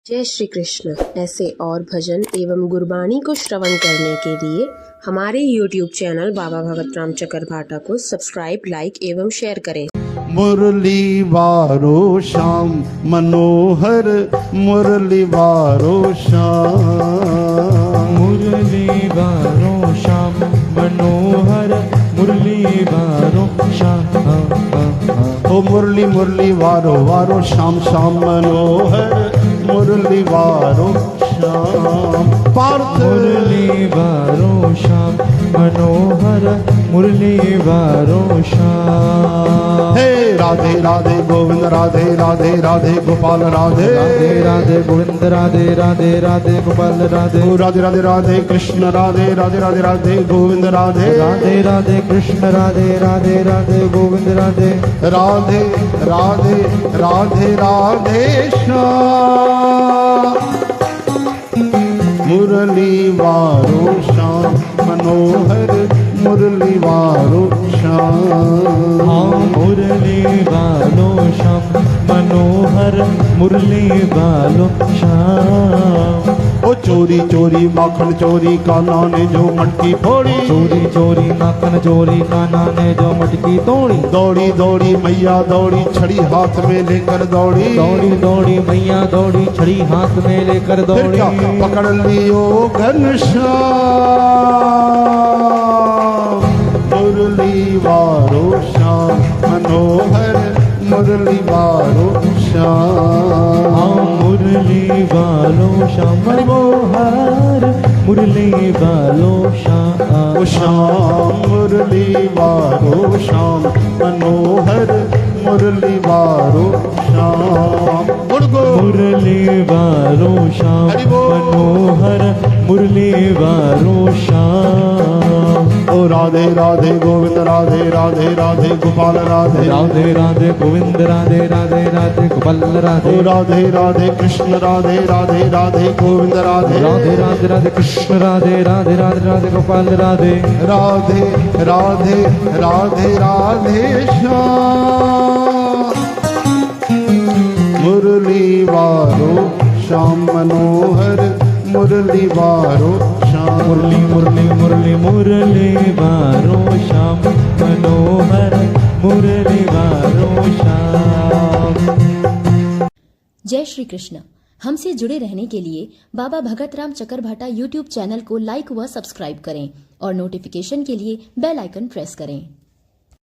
जय श्री कृष्ण। ऐसे और भजन एवं गुरबाणी को श्रवण करने के लिए हमारे YouTube चैनल बाबा भगत राम चकरभाटा को सब्सक्राइब, लाइक एवं शेयर करें। मुरली वारो श्याम मनोहर, मुरली वारो श्याम, मुरली वारो श्याम मनोहर, मुरली वारो श्याम। ओ मुरली मुरली वारो वारो श्याम श्याम मनोहर, मुरली वारो श्याम। पार्थ मुरली वारो श्याम मनोहर, मुरली वारो श्याम। हे राधे राधे गोविंद राधे राधे राधे गोपाल राधे राधे राधे गोविंद राधे राधे राधे गोपाल राधे। ओ राधे राधे राधे कृष्ण राधे राधे राधे राधे गोविंद राधे राधे राधे कृष्ण राधे राधे राधे गोविंद राधे। राधे राधे राधे राधे श्याम। मुरली वारो श्याम मनोहर, मुरली वारो श्याम। हाँ मुरली वालो श्याम मनोहर, मुरली वालो श्याम। ओ चोरी चोरी माखन चोरी कान्हा ने जो मटकी फोड़ी, चोरी चोरी माखन चोरी कान्हा ने जो मटकी तोड़ी। दौड़ी दौड़ी मैया दौड़ी छड़ी हाथ में लेकर दौड़ी, दौड़ी दौड़ी मैया दौड़ी छड़ी हाथ में लेकर फिर दौड़ी। क्या पकड़ लियो घनश्याम। मुरली वारो श्याम मनोहर, मुरली वारो श्याम। हाँ मुरली वालो श्याम मनोहर, मुरली वालो श्याम। ओ श्याम मुरली वारो श्याम मनोहर, मुरली वारो श्याम। गुड़गो मुरली वारो श्याम हरि बोल। मनोहर, मुरली वारो श्याम। ओ राधे राधे गोविंद राधे राधे राधे गोपाल राधे राधे राधे गोविंद राधे राधे राधे गोपाल राधे। ओ राधे राधे कृष्ण राधे राधे राधे गोविंद राधे राधे राधे राधे कृष्ण राधे राधे राधे राधे गोपाल राधे। राधे राधे राधे राधे श्याम। मुरली वारो श्याम मनोहर, मुरली वारो श्याम। मुरली मुरली मुरली मुरली वारो श्याम मनोहर, मुरली वारो श्याम। जय श्री कृष्ण। हमसे जुड़े रहने के लिए बाबा भगत राम चकरभाटा YouTube चैनल को लाइक व सब्सक्राइब करें और नोटिफिकेशन के लिए बेल आइकन प्रेस करें।